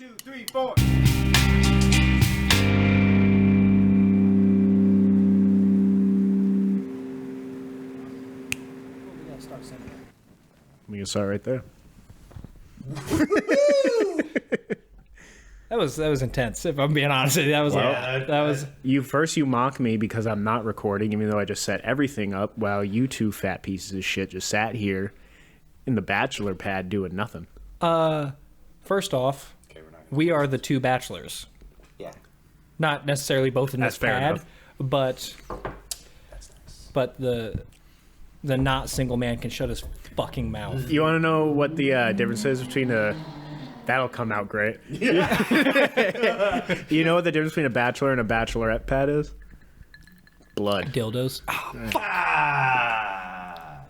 2, 3, 4. We can start right there. That was intense. If I'm being honest with you, that was You mock me because I'm not recording, even though I just set everything up, while you two fat pieces of shit just sat here in the bachelor pad doing nothing. First off, we are the two bachelors. Yeah. Not necessarily both in That's this fair pad, enough. but the not single man can shut his fucking mouth. You want to know what the difference is between a... That'll come out great. Yeah. You know what the difference between a bachelor and a bachelorette pad is? Blood. Dildos. Oh, fuck. That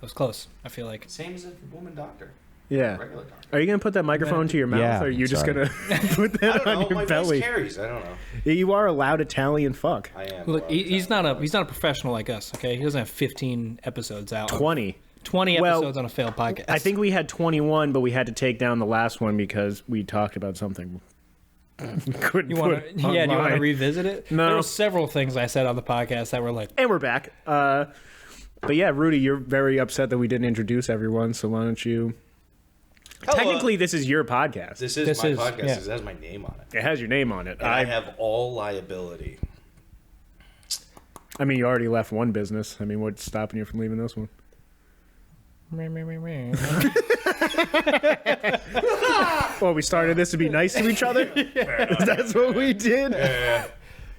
was close, I feel like. Same as a woman doctor. Yeah. Regular doctor. Are you going to put that microphone to your mouth, Yeah, or are you just sorry. going to put that on your my belly? voice carries. I don't know. You are a loud Italian fuck. I am. Look, he's not a professional like us, okay? He doesn't have 15 episodes out. 20. 20 Well, episodes on a failed podcast. I think we had 21, but we had to take down the last one because we talked about something. Couldn't you want put to, do you want to online. revisit it? No. There were several things I said on the podcast that were like, And we're back. But yeah, Rudy, you're very upset that we didn't introduce everyone, so why don't you... Technically, this is your podcast. This is This my is- podcast. yeah. It has my name on it. It has your name on it. And I have all liability. I mean, you already left one business. I mean, what's stopping you from leaving this one? Well, we started this to be nice to each other? That's what we did?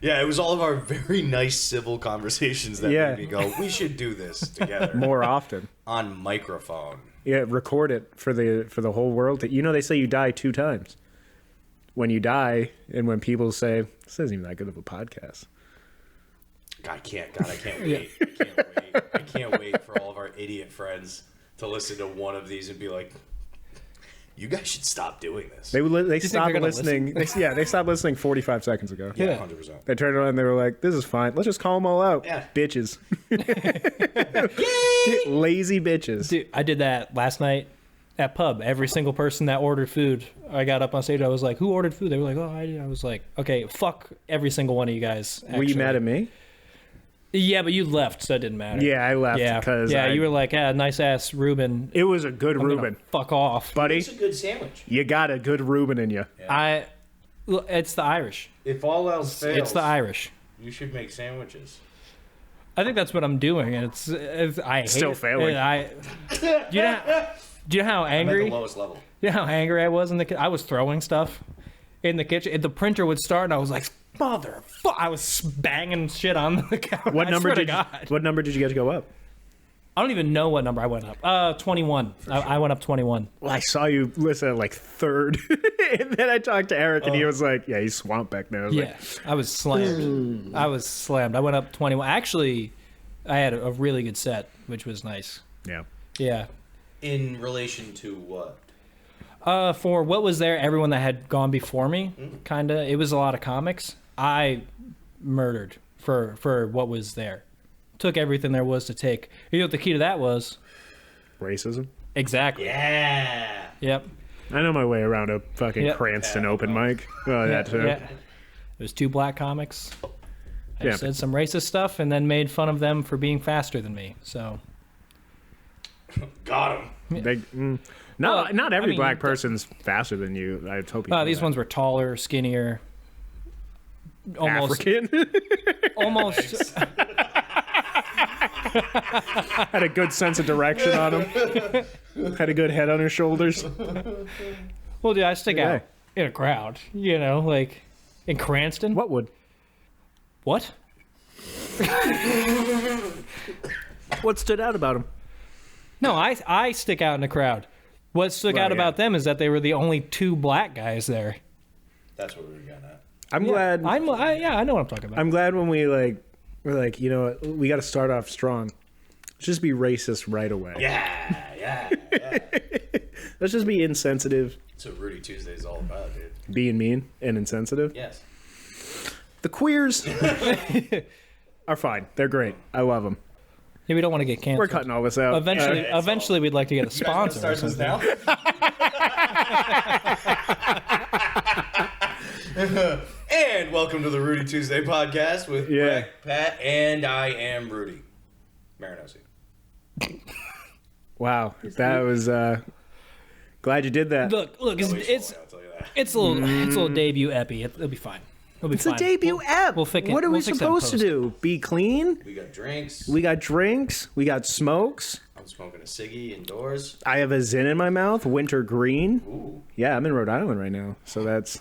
Yeah, it was all of our very nice civil conversations that Yeah. made me go, we should do this together. More often. On microphone. Yeah, record it for the whole world. You know, they say you die 2 times. When you die, and when people say, this isn't even that good of a podcast. I can't wait. I can't wait. I can't wait for all of our idiot friends to listen to one of these and be like, you guys should stop doing this. They stopped they're gonna listening. They stopped listening 45 seconds ago. Yeah, Yeah. 100%. They turned around and they were like, this is fine. Let's just call them all out. Yeah. Bitches. Lazy bitches. dude, I did that last night at pub. Every single person that ordered food, I got up on stage. I was like, who ordered food? They were like, oh, I did. I was like, okay, fuck every single one of you guys. Were you mad at me? Yeah, but you left, so it didn't matter. Yeah, I left Yeah, because you were like, nice ass Reuben. it was a good I'm gonna Reuben. fuck off. Buddy, It's a good sandwich. you got a good Reuben in you. Look, it's the Irish. If all else fails, It's the Irish. you should make sandwiches. I think that's what I'm doing, and I hate Still it. failing. Do you know how I'm at angry? the lowest level. You know how angry I was in the kitchen? I was throwing stuff in the kitchen. And the printer would start, and I was like, "Motherfucker!" I was banging shit on the couch. What number did God. What number did you get to go up? I don't even know what number I went up. 21. I went up 21. Well, I saw you listen at like 3rd, and then I talked to Eric, and he was like, "Yeah, he's swamped back there." I was Yeah, like, I was slammed. I went up 21. Actually, I had a really good set, which was nice. yeah. Yeah. In relation to what? For what was there, everyone that had gone before me, kind of, it was a lot of comics. I murdered for what was there. Took everything there was to take. You know what the key to that was? Racism. Exactly. Yeah. Yep. I know my way around a fucking Yep. Cranston open mic. Oh, that too. Yeah. There's 2 black comics. I Yeah. said some racist stuff and then made fun of them for being faster than me. So Got him. No, Well, not every I mean, black person's faster than you. I hope you know these that. ones were taller, skinnier, almost African. almost Had a good sense of direction on him. Had a good head on his shoulders. Well, dude, I stick Yeah. out in a crowd, you know, like in Cranston. What would? What? What stood out about him? No, I stick out in a crowd. What stuck Right, out about yeah. them is that they were the only 2 black guys there. That's what we were getting at. I'm glad. I know what I'm talking about. I'm glad when we're like, you know what? We got to start off strong. Let's just be racist right away. Yeah. Let's just be insensitive, That's what Rudy Tuesday is all about, dude. being mean and insensitive. Yes. The queers are fine. They're great. I love them. Yeah, we don't want to get canceled. We're cutting all this out. Eventually, we'd like to get a sponsor or something. now? And welcome to the Rudy Tuesday podcast with Brec, Pat, and I am Rudy. Marinosci. Wow, that was glad you did that. Look, it's a little debut epi. It'll be fine. It'll be It's fine. a debut app. What are we fix that supposed to post. do? Be clean? We got drinks. We got drinks. We got smokes. I'm smoking a ciggy indoors. I have a Zin in my mouth. Winter green. Ooh. Yeah, I'm in Rhode Island right now, so that's.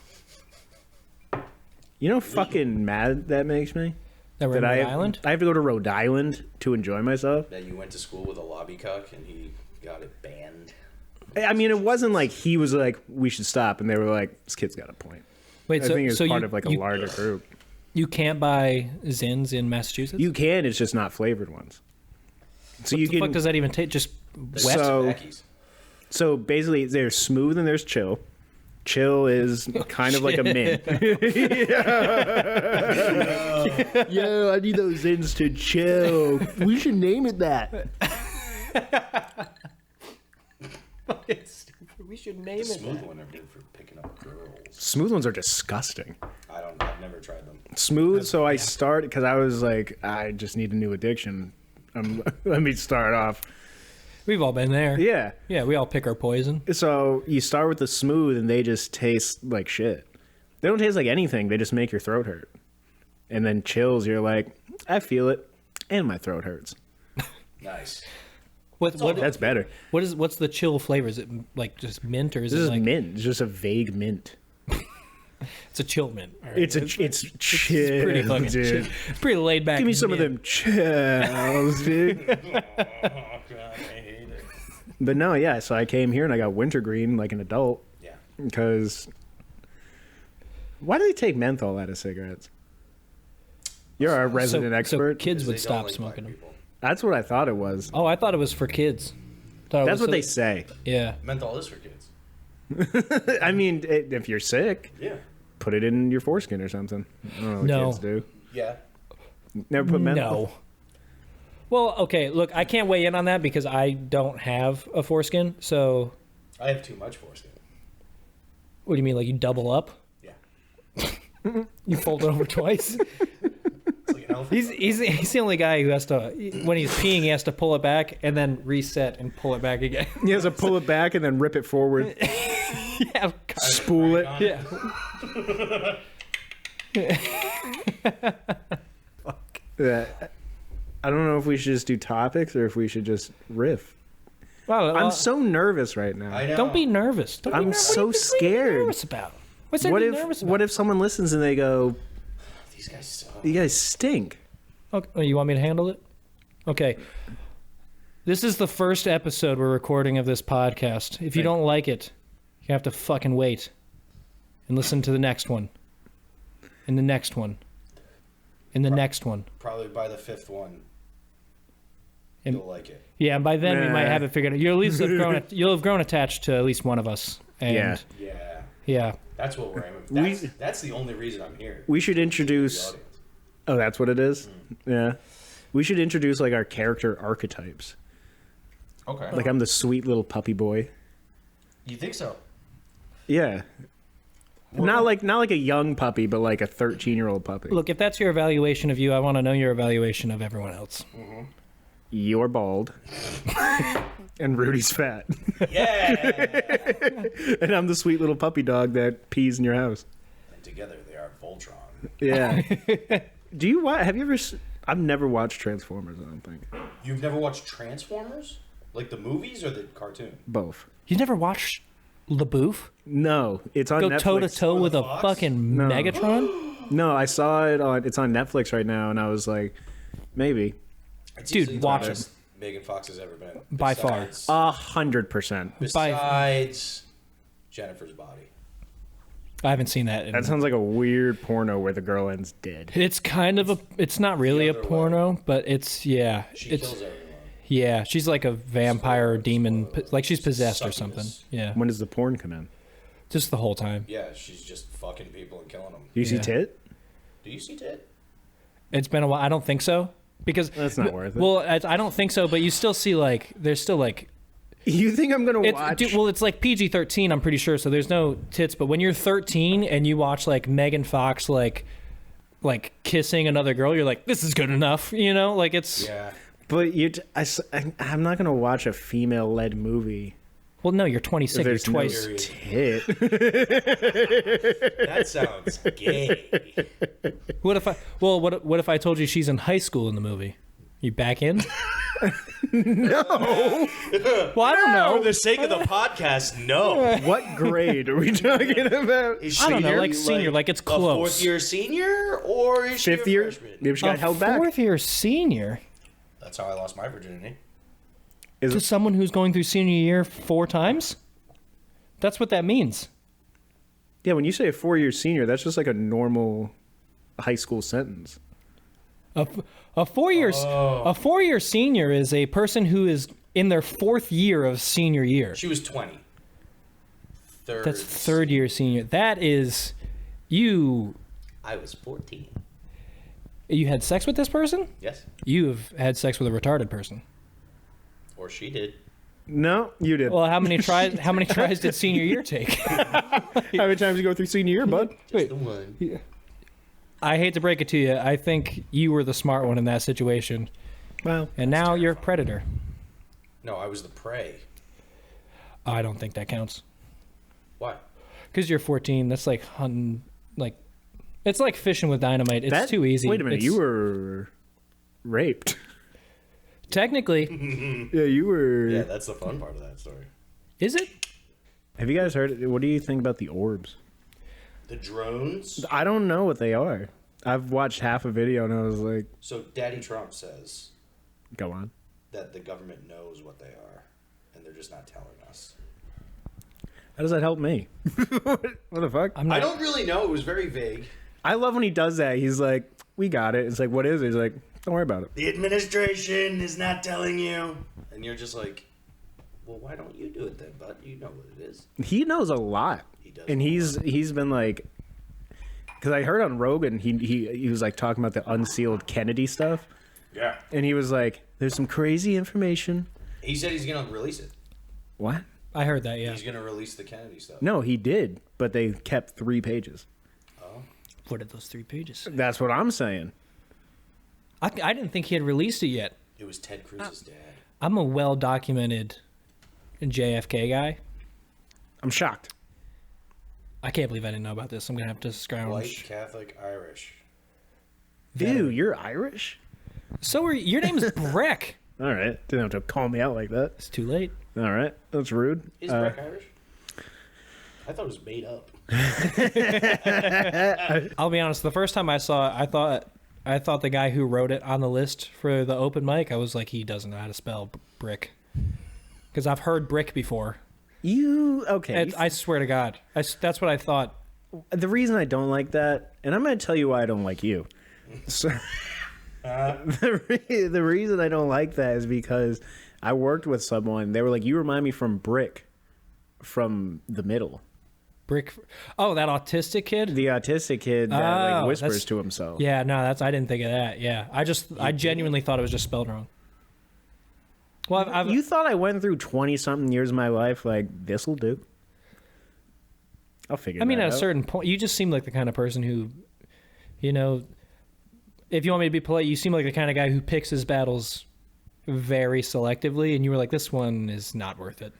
You know, fucking mad that makes me. That we're in Rhode Island? I have to go to Rhode Island to enjoy myself. That you went to school with a lobby cuck and he got it banned. I mean, it wasn't like he was like, we should stop, and they were like, this kid's got a point. Wait, I think it's part you, of like a larger group. You can't buy Zins in Massachusetts? You can, it's just not flavored ones. So what you the can. fuck does that even take? Just wet? So basically, there's smooth and there's chill. Chill is kind of like a mint. Yo, I need those Zins to chill. We should name it that. We should name The smooth one are good for picking up girls. Smooth ones are disgusting. I've never tried them. Smooth, so I started because I was like, I just need a new addiction. Let me start off. We've all been there. Yeah. Yeah, we all pick our poison. So you start with the smooth, and they just taste like shit. They don't taste like anything. They just make your throat hurt. And then chills, you're like, I feel it, and my throat hurts. Nice. That's better. What's the chill flavor? Is it like just mint or is This it is like mint. It's just a vague mint. it's a chill mint? All right. It's chill, pretty fucking dude. chill. It's pretty laid back. Give me some of mint. them chills, dude. Oh, God, I hate it. But no, yeah. So I came here and I got wintergreen like an adult. Yeah. Because why do they take menthol out of cigarettes? You're our resident expert. So kids would Because they don't stop like smoking black them. people. That's what I thought it was. Oh, I thought it was for kids. That's what they say. Yeah. Menthol is for kids. I mean, if you're sick, Yeah. put it in your foreskin or something. I don't know what No. kids do. Yeah. Never put menthol. No. Well, okay. Look, I can't weigh in on that because I don't have a foreskin. So, I have too much foreskin. what do you mean? Like you double up? Yeah. You fold it over twice? It's like an elephant. He's the only guy who has to, when he's peeing, he has to pull it back and then reset and pull it back again. He has to pull it back and then rip it forward. Yeah. Spool it. Yeah. I don't know if we should just do topics or if we should just riff. Well, I'm so nervous right now. I know. don't be nervous. Don't be I'm nervous. so What are you scared. nervous about? What's there What to be nervous if about? what if someone listens and they go, These guys suck. "You guys stink"? Okay. Oh, you want me to handle it? Okay. This is the first episode we're recording of this podcast. If you don't like it, you have to fucking wait and listen to the next one, and the next one, and the next one. Probably by the fifth one, And- you'll like it. Yeah, and by then we might Nah. have it figured out. You'll at least have grown. You'll have grown attached to at least one of us. And Yeah. Yeah. yeah. That's what we're aiming. That's the only reason I'm here. We should The introduce. audience. Oh, that's what it is. Yeah, we should introduce like our character archetypes. Okay. Like I'm the sweet little puppy boy. You think so? Yeah. Not like a young puppy, but like a 13-year-old puppy. Look, if that's your evaluation of you, I want to know your evaluation of everyone else. You're bald, and Rudy's fat, Yeah. and I'm the sweet little puppy dog that pees in your house. And together they are Voltron. Yeah. Do you watch? Have you ever? I've never watched Transformers. I don't think. You've never watched Transformers? Like the movies or the cartoon? Both. You never watched LaBouffe? No, it's on Go Netflix. toe to toe On with the a Fox? fucking No. Megatron? No, I saw it on. It's on Netflix right now, and I was like, maybe. It's Dude, easily watch the it. best Megan Fox has ever been. By far. Besides- 100%. Besides Jennifer's Body. I haven't seen that. That sounds like a weird porno where the girl ends dead. It's kind of a. It's not really a The other porno, but it's yeah. She It's kills everyone. yeah. She's like a vampire or demon, like she's possessed or Succubus. something. Yeah, When does the porn come in? just the whole time. Yeah, she's just fucking people and killing them. Do you see Yeah. tit? Do you see tit? It's been a while. I don't think so because That's not worth it. Well, I don't think so, but you still see like there's still like You think I'm gonna watch? Well, it's like PG-13, I'm pretty sure, so there's no tits. But when you're 13 and you watch like Megan Fox like kissing another girl, you're like, this is good enough, you know? Like it's. Yeah. But I'm not gonna watch a female-led movie. Well, no, you're 26. You're There's no twice. tit. That sounds gay. What if I told you she's in high school in the movie? You back in? No. Well, I don't know. For the sake of the podcast, no. What grade are we talking about? Is she I don't know, here, like senior, like it's a close. fourth year senior, or is she Fifth a year? freshman? Maybe she got held back. Fourth year senior That's how I lost my virginity. to someone who's going through senior year 4 times? That's what that means. Yeah, when you say a 4-year senior, that's just like a normal high school sentence. A 4-year senior is a person who is in their 4th year of senior year. She was 20. That's 3rd year senior. That is you. I was 14. You had sex with this person? Yes. You have had sex with a retarded person. Or she did. No, you did. Well, how many tries did senior year take? How many times you go through senior year, bud? Just the one. I hate to break it to you. I think you were the smart one in that situation. Well, And now you're a predator. No, I was the prey. I don't think that counts. Why? Because you're 14. That's like hunting. Like, it's like fishing with dynamite. It's too easy. Wait a minute, It's- you were raped. Technically, Yeah, you were. Yeah, that's the fun part of that story. is it? Have you guys heard? What do you think about the orbs? The drones. I don't know what they are. I've watched half a video and I was like, So Daddy Trump says go on. that the government knows what they are, and they're just not telling us. How does that help me? What the fuck? I don't really know. It was very vague. I love when he does that. He's like, we got it. It's like, what is it? He's like, don't worry about it. The administration is not telling you. And you're just like, well, why don't you do it then, bud? You know what it is. He knows a lot. He does. And he's been like, because I heard on Rogan, he was like talking about the unsealed Kennedy stuff. Yeah. And he was like, there's some crazy information. He said he's going to release it. What? I heard that, yeah. He's going to release the Kennedy stuff. No, he did, but they kept 3 pages. What are those 3 pages? That's what I'm saying. I didn't think he had released it yet. It was Ted Cruz's dad. I'm a well-documented JFK guy. I'm shocked. I can't believe I didn't know about this. I'm going to have to White, scrounge. Catholic, Irish. Dude, you're Irish? So are your name is Brec. All right. Didn't have to call me out like that. It's too late. All right. That's rude. Is Brec Irish? I thought it was made up. I'll be honest. The first time I saw it, I thought the guy who wrote it on the list for the open mic, I was like, he doesn't know how to spell brick. Because I've heard brick before. Okay. I swear to God. That's what I thought. The reason I don't like that, and I'm going to tell you why I don't like you. So, the reason I don't like that is because I worked with someone. They were like, you remind me from Brick from The Middle. Brick. Oh, that autistic kid? The autistic kid that Oh, like whispers that's- to himself. Yeah, no, I didn't think of that. Yeah. I genuinely thought it was just spelled wrong. Well, I've You thought I went through 20-something years of my life like, this'll do? I'll figure I mean, that at a out. certain point, you just seem like the kind of person who, you know, if you want me to be polite, you seem like the kind of guy who picks his battles very selectively, and you were like, this one is not worth it.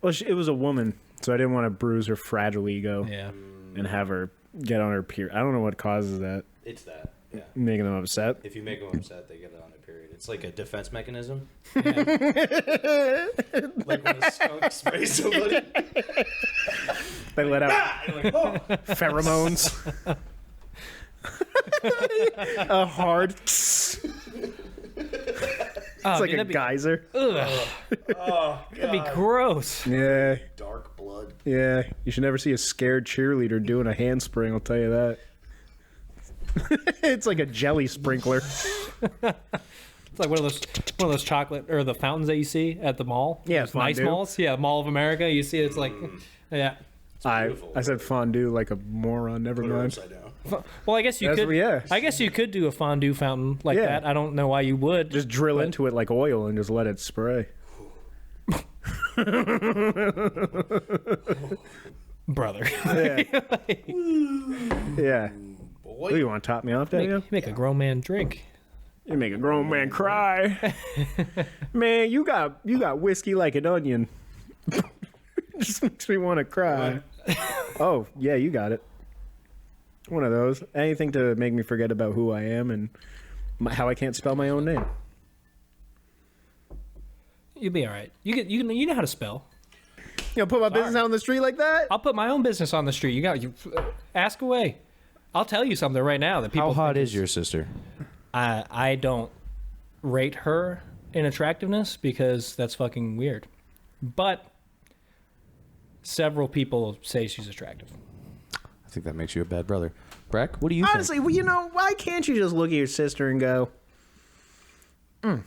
Well, it was a woman, so I didn't want to bruise her fragile ego Yeah. and have her get on her period. I don't know what causes that, It's that. Yeah. making them upset. If you make them upset, they get on a period. It's like a defense mechanism. Yeah. Like when a skunk sprays somebody. They let out You're like, oh. pheromones. A hard. It's like a geyser. Ugh, Oh, that'd be God. gross. Yeah, Dark blood. yeah. You should never see a scared cheerleader doing a handspring. I'll tell you that. It's like a jelly sprinkler. It's like one of those chocolate or the fountains that you see at the mall. Yeah, Those nice fondue. malls. Yeah, Mall of America. You see, it's like, yeah. I said fondue like a moron. Never Put it mind. upside down. Well, I guess you That's- could. yeah. I guess you could do a fondue fountain like Yeah. that. I don't know why you would. Just drill into it like oil and just let it spray. Brother. Yeah. Boy. Who, you want to top me off, Daniel? Make a grown man drink. You make a grown man cry. Man, you got whiskey like an onion. Just makes me want to cry. Oh, yeah, you got it. One of those. Anything to make me forget about who I am and how I can't spell my own name. You'll be all right. You know how to spell. You know, put my business out on the street like that? I'll put my own business on the street. You ask away. I'll tell you something right now that people. How hot think is your sister? I don't rate her in attractiveness because that's fucking weird. But several people say she's attractive. I think that makes you a bad brother. Brec, what do you Honestly, well, you know, why can't you just look at your sister and go, Oh,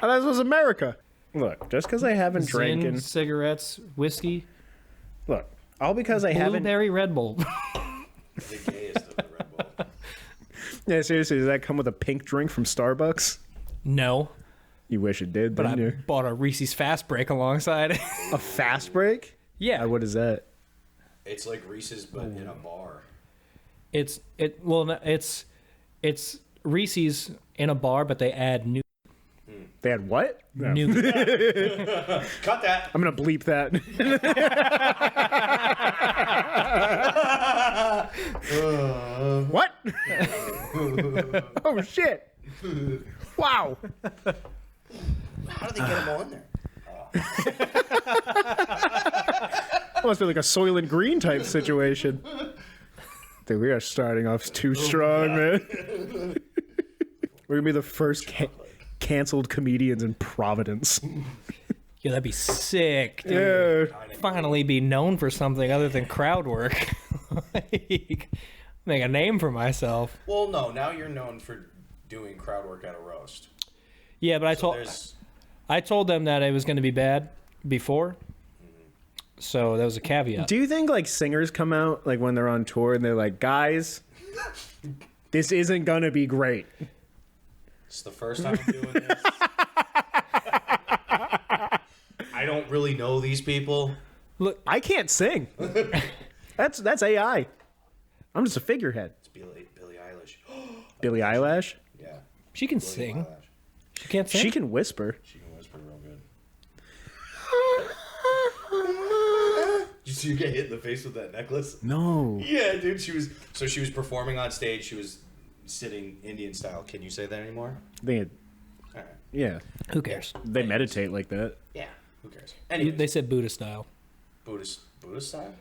this was America. Look, just because I haven't Zin, drank cigarettes, whiskey, look, all because I haven't. blueberry Red Bull. The gayest of the Red Bull. Yeah, seriously, does that come with a pink drink from Starbucks? No, You wish it did, but didn't I you? bought a Reese's Fast Break alongside. A fast break? Yeah, What is that? It's like Reese's, but in a bar. it's Reese's in a bar, but they add new. They had what? No. New. Cut that. I'm gonna bleep that. What? Oh shit! Wow. How did they get him on there? Must be like a Soylent Green type situation. Dude, we are starting off too strong, man. We're gonna be the first canceled comedians in Providence. Yeah, that'd be sick, dude. Yeah. Finally be known for something other than crowd work. Like, make a name for myself. Well, no. Now you're known for doing crowd work at a roast. Yeah, but There's I told them that it was going to be bad before. So that was a caveat. Do you think like singers come out like when they're on tour and they're like, guys, this isn't gonna be great? It's the first time I'm doing this. I don't really know these people. Look, I can't sing. That's AI. I'm just a figurehead. It's Billie Eilish. Billie Eilish. Yeah. she can Billie sing. Eilish. She can't sing. She can whisper. She can whisper real good. Did you see her get hit in the face with that necklace? No. Yeah, dude. She was performing on stage. She was sitting Indian style. Can you say that anymore? They, All right. yeah. Who cares? They meditate like that. Yeah. Who cares? Anyway, They said Buddha style. Buddhist style.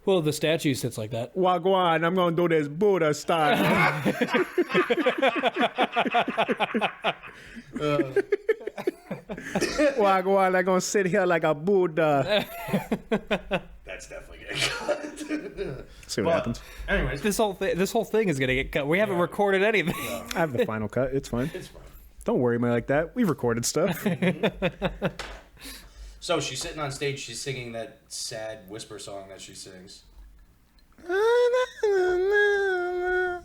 Well, the statue sits like that. Wagwan, I'm gonna do this Buddha style. Wagwan, I'm gonna sit here like a Buddha. That's definitely getting cut. See what happens. Anyways, This whole thing is gonna get cut. We haven't recorded anything. I have the final cut. It's fine. it's fine. Don't worry me like that. We've recorded stuff. So she's sitting on stage. She's singing that sad whisper song that she sings.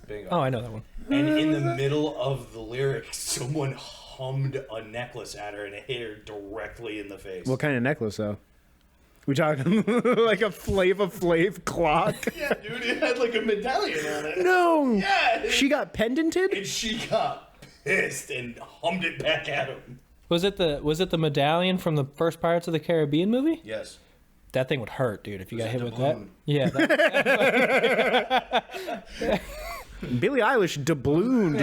Bingo. Oh, I know that one. And in the middle of the lyrics, someone hummed a necklace at her and it hit her directly in the face. What kind of necklace, though? We talking like a Flava Flav clock? Yeah, dude, it had like a medallion on it. No. Yeah. She got pendanted? And she got pissed and hummed it back at him. Was it the medallion from the first Pirates of the Caribbean movie? Yes. That thing would hurt, dude, if you got hit with that. doubloon? Yeah. Billie Eilish doublooned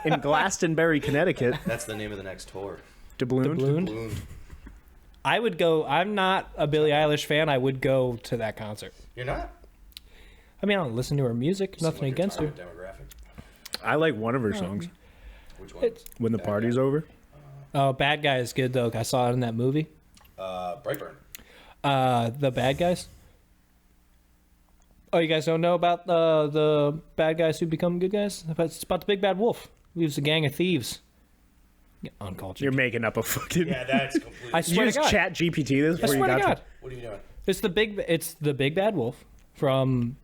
in Glastonbury, Connecticut. That's the name of the next tour. Doublooned? Doublooned? Ballooned. I would go. I'm not a Billie Eilish fan. I would go to that concert. You're not? I mean, I don't listen to her music. Nothing Seem like your against her. target demographic. I like one of her songs. Which one? When the party's over. Oh, Bad Guy is good though. I saw it in that movie. Brightburn. The Bad Guys. Oh, you guys don't know about the bad guys who become good guys? It's about the big bad wolf. He was a gang of thieves. Uncultured. You're making up a fucking... Yeah, that's completely. I You swear to just God. chat GPT this I before you swear to got God. What are you doing? It's the big bad wolf from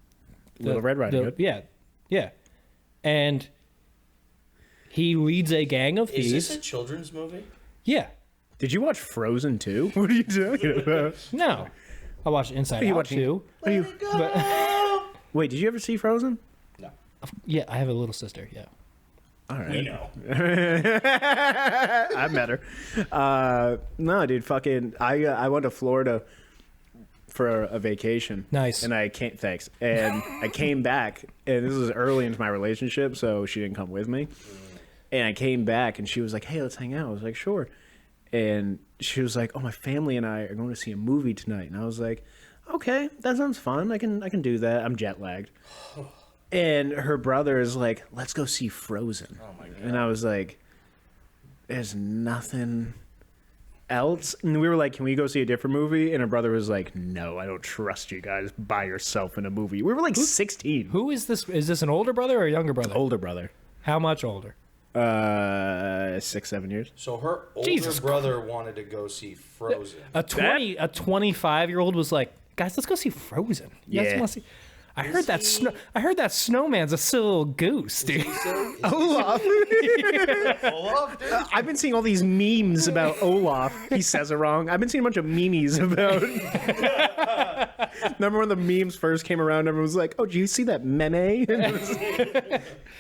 Little Red Riding Hood. Yeah. And He leads a gang of Is thieves. this a children's movie? Yeah. Did you watch Frozen 2? What are you talking about? No. I watched Inside you Out watching? too. Let it go. But Wait, did you ever see Frozen? No, yeah, I have a little sister. Yeah. All right. we know. I met her. No, dude, fucking. I went to Florida for a vacation. Nice. And I came. Thanks. And I came back, and this was early into my relationship, so she didn't come with me. And I came back, and she was like, "Hey, let's hang out." I was like, "Sure." And she was like, "Oh, my family and I are going to see a movie tonight." And I was like, "Okay, that sounds fun. I can do that. I'm jet lagged." And her brother is like, "Let's go see Frozen." Oh my god. And I was like, "There's nothing else." And we were like, "Can we go see a different movie?" And her brother was like, "No, I don't trust you guys by yourself in a movie." We were like 16. Who is this? Is this an older brother or a younger brother? Older brother. How much older? 6, 7 years. So her older Jesus brother wanted to go see Frozen. A 25-year-old was like, "Guys, let's go see Frozen." You guys Yeah. wanna see? I heard that snowman's a silly little goose, dude. Olaf. Olaf, dude. I've been seeing all these memes about Olaf. He says it wrong. I've been seeing a bunch of memes about. Remember when the memes first came around? Everyone was like, "Oh, do you see that meme?"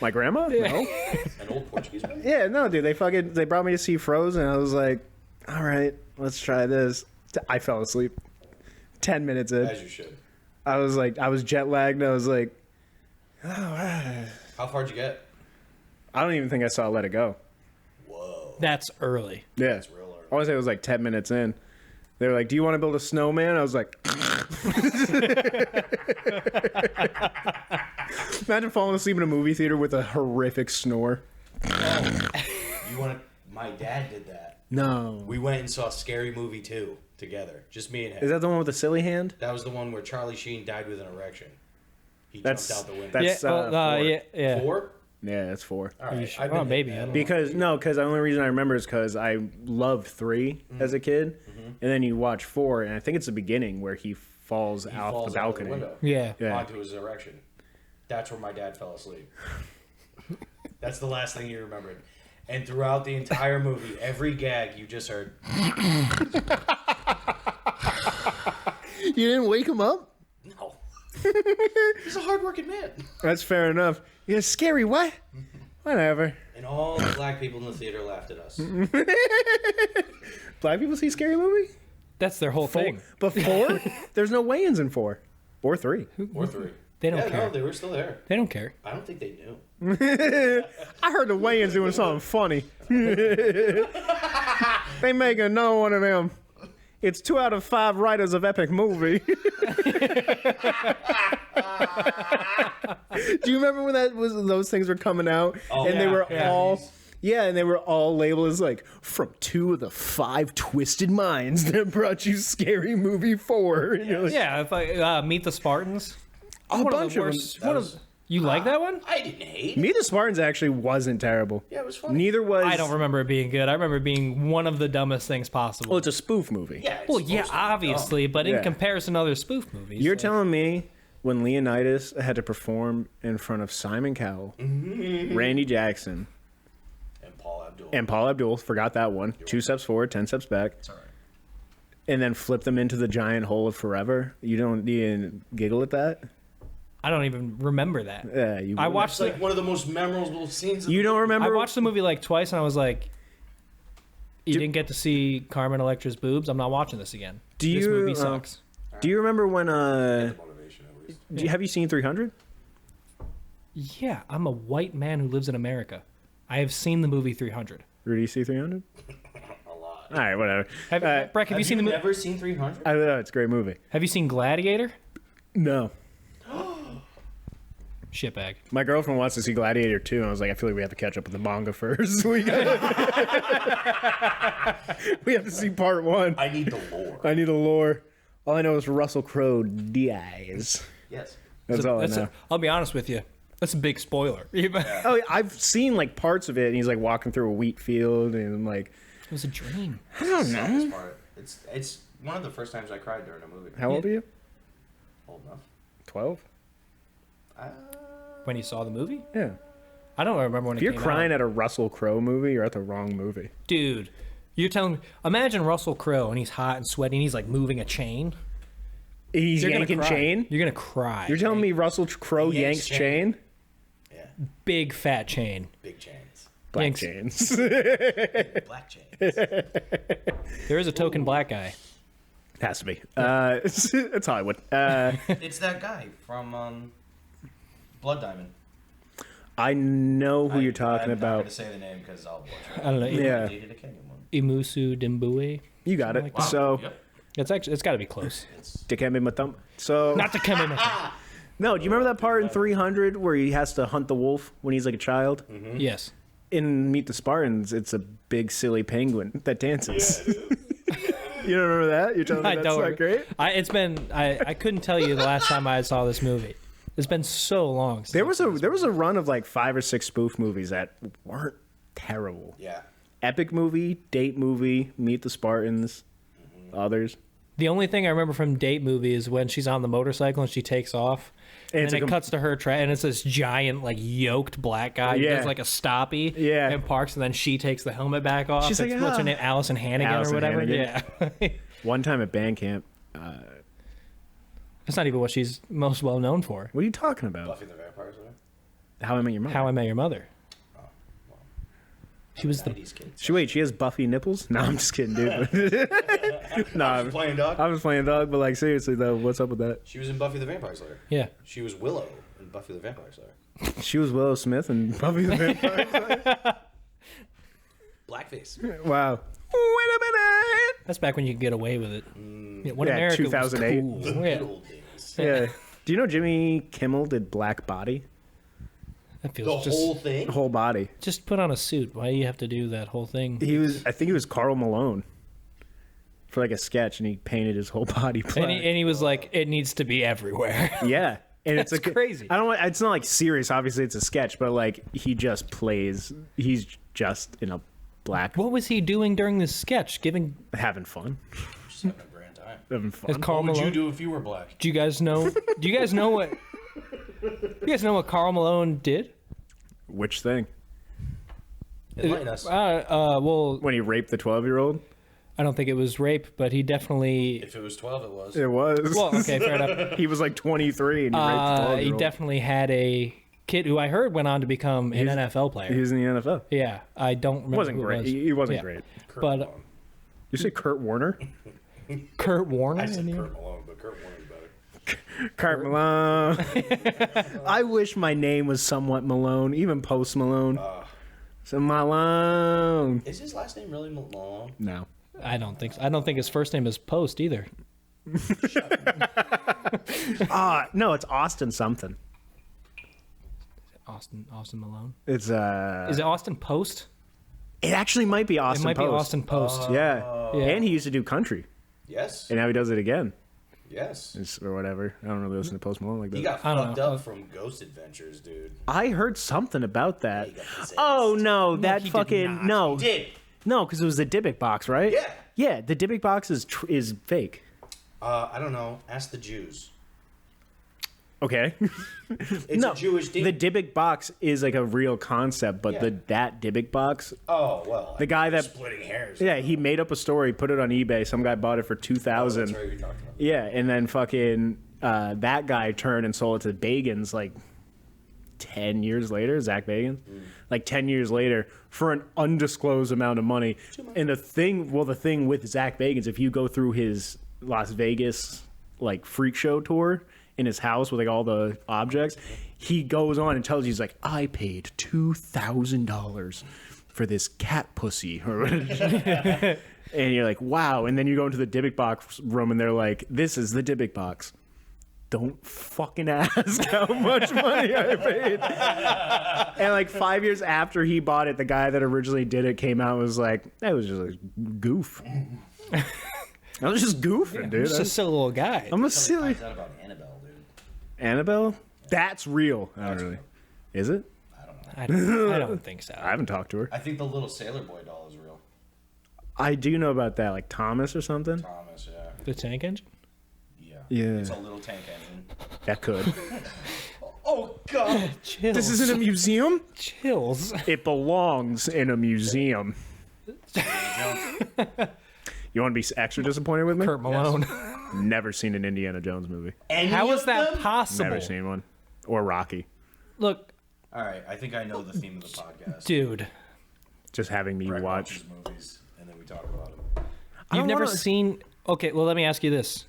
My grandma? No. An old Portuguese movie. Yeah, no, dude. They brought me to see Frozen. I was like, "All right, let's try this." I fell asleep. 10 minutes in, As you should. I was jet lagged. I was like, How far'd you get? I don't even think I saw Let It Go. Whoa. That's early. Yeah, That's real early. I want to say it was like 10 minutes in. They were like, "Do you want to build a snowman?" I was like, imagine falling asleep in a movie theater with a horrific snore. You want to? My dad did that. No. We went and saw Scary Movie 2 together. Just me and him. Is that the one with the silly hand? That was the one where Charlie Sheen died with an erection. He That's jumped out the window. that's Yeah, well, 4. yeah. 4? Yeah, that's 4. All right. sure? I've been Oh, maybe. hitting that. Because the only reason I remember is because I loved 3 as a kid, and then you watch 4, and I think it's the beginning where he falls He out falls the out of balcony. window Yeah. Yeah. onto his erection. That's where my dad fell asleep. That's the last thing he remembered. And throughout the entire movie, every gag you just heard. You didn't wake him up? No. He's a hardworking man. That's fair enough. Yeah, scary. What? Whatever. And all the black people in the theater laughed at us. Black people see Scary Movie? That's their whole thing. But 4? There's no weigh-ins in 4 or 3. Or 3. They don't Yeah, care. no, they were still there. They don't care. I don't think they knew. I heard the weigh-ins doing something funny. They make another one of them. It's 2 out of 5 writers of epic movie. Do you remember when those things were coming out Oh, and they yeah, were yeah. all and they were all labeled as like from 2 of the 5 twisted minds that brought you Scary Movie 4. And you're like, Yeah, if I Meet the Spartans. a One bunch the of them. worst. You like that one? I didn't hate it. Meet the Spartans actually wasn't terrible. Yeah, it was funny. Neither was. I don't remember it being good. I remember it being one of the dumbest things possible. Well, it's a spoof movie. Yeah, it's Well, yeah, supposed to be obviously, but Yeah. in comparison to other spoof movies, You're like- telling me when Leonidas had to perform in front of Simon Cowell, Randy Jackson, dumb. And Paul Abdul. and Paul Abdul, forgot that one, 2 steps forward, 10 steps back, It's all right. and then flip them into the giant hole of forever? You don't even giggle at that? I don't even remember that. Yeah, you. I It's watched like one of the most memorable scenes. You don't I remember? watched the movie like twice, and I was like, "You didn't get to see Carmen Electra's boobs. I'm not watching this again. Do This you, movie uh, sucks." Do you remember when? Motivation, at least. Have you seen 300? Yeah, I'm a white man who lives in America. I have seen the movie 300. Rudy, see 300? A lot. All right, whatever. Brec, have you seen the movie? never seen 300? I don't know. It's a great movie. Have you seen Gladiator? No. Shitbag. My girlfriend wants to see Gladiator 2, and I was like, I feel like we have to catch up with the manga first. we have to see part 1. I need the lore. I need a lore. All I know is Russell Crowe dies. Yes. That's all I know. I'll be honest with you. That's a big spoiler. It Oh, yeah, I've seen like parts of it, and he's like walking through a wheat field, and I'm like, was a dream. I don't know. This part. It's one of the first times I cried during a movie. How old are you? Old enough. 12? When you saw the movie? Yeah. I don't remember when If it you're came crying out. at a Russell Crowe movie, you're at the wrong movie. Dude, you're telling me, imagine Russell Crowe and he's hot and sweaty and he's like moving a chain. He's You're yanking gonna cry. chain. You're gonna cry. You're telling me Russell Crowe He yanks yanks chain? Yeah. big fat chain. Big chains. Black Yanks. chains. Black chains. There is a token black guy. Has to be. It's Hollywood. It's that guy from Blood Diamond. I know who you're talking I'm not about. going to say the name because I'll butcher it. I don't know. Yeah. I dated a Kenyan one. Imusu Dimbue. You got it. like Wow. So, Yep. It's got to be close. Dikembe Mutombo. So, Not to come in. no, do you remember that part in 300 where he has to hunt the wolf when he's like a child? Mm-hmm. Yes. In Meet the Spartans, it's a big silly penguin that dances. You don't remember that? You're telling me I that's don't. not great? I couldn't tell you the last time I saw this movie. It's been so long. Since There was a run of like 5 or 6 spoof movies that weren't terrible. Yeah. Epic movie, date movie, Meet the Spartans, others. The only thing I remember from Date movie is when she's on the motorcycle and she takes off. And it's then like it a- cuts to her and it's this giant, like, yoked black guy who Yeah. does, like, a stoppie Yeah. and parks, and then she takes the helmet back off. She's like, What's her "Ah." name? Allison Hannigan Allison or whatever? Hannigan. Yeah. One time at band camp. That's not even what she's most well known for. What are you talking about? Buffy the Vampire Slayer. How I Met Your Mother. How I Met Your Mother. Well, She was the 90s kid. She has Buffy nipples? No, I'm just kidding, dude. No, I was playing dog. I was playing dog, but like seriously though, what's up with that? She was in Buffy the Vampire Slayer. yeah. She was Willow in Buffy the Vampire Slayer. She was Willow Smith and Buffy the Vampire. Blackface. Wow. Wait a minute. That's back when you could get away with it. Yeah, when Yeah, America 2008. was cool. Good Yeah. old days. Yeah. Do you know Jimmy Kimmel did Black Body? That The feels just whole thing. Whole body. just put on a suit. Why do you have to do that whole thing? I think he was Carl Malone for like a sketch, and he painted his whole body black. And he was like, it needs to be everywhere. Yeah, and it's That's like crazy. I don't. It's not like serious. Obviously, it's a sketch, but like he just plays. He's just in a black, What was he doing during this sketch? Giving having fun, Just having a grand time. having as fun. Carl What would you Malone? do if you were black? Do you guys know? Do you guys know what? You guys know what Carl Malone did? Which thing? Enlighten us. Well, When he raped the 12-year-old? I don't think it was rape, but he definitely. If it was 12, it was. It was. Well, okay, fair enough. He was like 23 and he raped the 12-year-old. He definitely had a kid who I heard went on to become an NFL player. He was in the NFL. Yeah, I don't remember. Wasn't who it great. was. He wasn't Yeah. great. Kurt But Malone. You say Kurt Warner? Kurt Warner. I said in the- Kurt Malone, but Kurt Warner's better. Kurt Malone. I wish my name was somewhat Malone, even Post Malone. So Malone. Is his last name really Malone? No. I don't think. So. I don't think his first name is Post either. No, it's Austin something. Austin Malone. It's Is it Austin Post? It actually might be Austin It might Post. be Austin Post. Yeah. Yeah. And he used to do country, Yes. and now he does it again, Yes. or whatever. I don't really listen to Post Malone like that. He got I don't fucked know. up from Ghost Adventures, dude. I heard something about that. He got possessed. Oh no, that he did fucking not. no, Did. no, because it was the Dybbuk box, right? Yeah. Yeah, the Dybbuk box is fake. I don't know. Ask the Jews. Okay. It's No, a Jewish the demon. Dybbuk box is like a real concept, but Yeah. that Dybbuk box, Oh, well. The guy that- Splitting hairs. yeah, he made up a story, put it on eBay. Some guy bought it for Oh, $2,000. that's right, you're talking about. Yeah, and then fucking that guy turned and sold it to Bagans like 10 years later, Zach Bagans. Like 10 years later for an undisclosed amount of money. And the thing with Zach Bagans, if you go through his Las Vegas like freak show tour in his house with like all the objects, he goes on and tells you, he's like, I paid $2,000 for this cat pussy or whatever. And you're like, wow. And then you go into the Dybbuk box room and they're like, this is the Dybbuk box. Don't fucking ask how much money I paid. And like 5 years after he bought it, the guy that originally did it came out and was like, that was just a goof. I was just goofing, dude. He's just a little guy. I'm a Somebody silly. finds out about Annabelle, dude. Annabelle? That's real. I don't really. Is it? I don't know. I don't think so. I haven't talked to her. I think the little Sailor Boy doll is real. I do know about that, like Thomas or something. Thomas, yeah. The tank engine? Yeah. Yeah. It's a little tank engine. That could. Oh God! Chills. This isn't a museum. Chills. It belongs in a museum. You want to be extra disappointed with me? Kurt Malone. Never seen an Indiana Jones movie. How is that possible? Never seen one. Or Rocky. Look, All right, I think I know the theme of the podcast. dude, Just having me Brec watch. watches movies, and then we talk about them. you've never wanna- seen. Okay, well, let me ask you this,